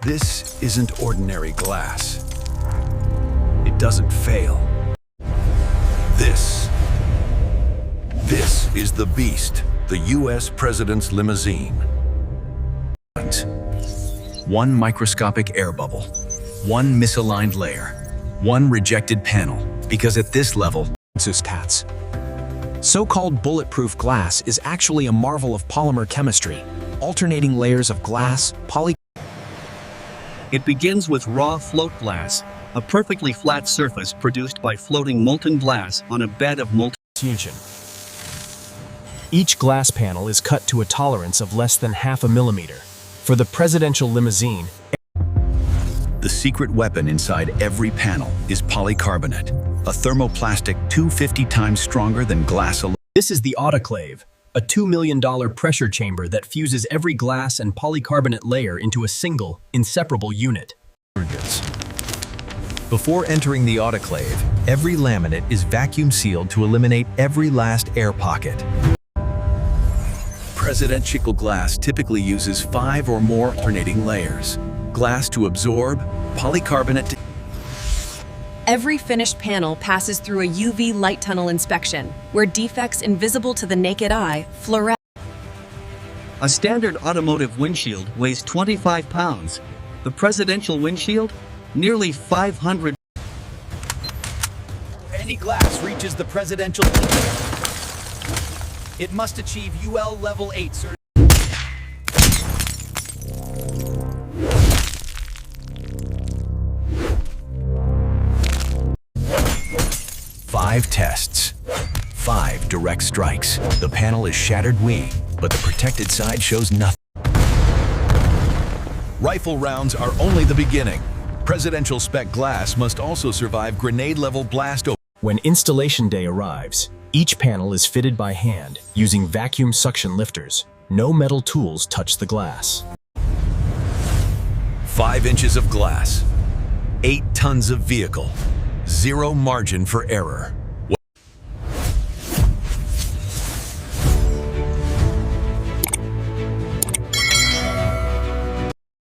This isn't ordinary glass. It doesn't fail. This is the beast, the U.S. President's Limousine. One microscopic air bubble, one misaligned layer, one rejected panel, because at this level, tats. So-called bulletproof glass is actually a marvel of polymer chemistry, alternating layers of glass, It begins with raw float glass, a perfectly flat surface produced by floating molten glass on a bed of molten fusion. Each glass panel is cut to a tolerance of less than 0.5 millimeter. For the presidential limousine, the secret weapon inside every panel is polycarbonate, a thermoplastic 250 times stronger than glass alone. this is the autoclave, a $2 million pressure chamber that fuses every glass and polycarbonate layer into a single, inseparable unit. Before entering the autoclave, every laminate is vacuum sealed to eliminate every last air pocket. Presidential glass typically uses 5 or more alternating layers. Glass to absorb, polycarbonate to... Every finished panel passes through a UV light tunnel inspection, where defects invisible to the naked eye fluoresce. A standard automotive windshield weighs 25 pounds. The presidential windshield? Nearly 500. Any glass reaches the presidential... It must achieve UL Level 8 certification. 5 tests, 5 direct strikes. The panel is shattered but the protected side shows nothing. Rifle rounds are only the beginning. Presidential spec glass must also survive grenade-level blast. When installation day arrives, each panel is fitted by hand using vacuum suction lifters. No metal tools touch the glass. 5 inches of glass, 8 tons of vehicle, 0 margin for error.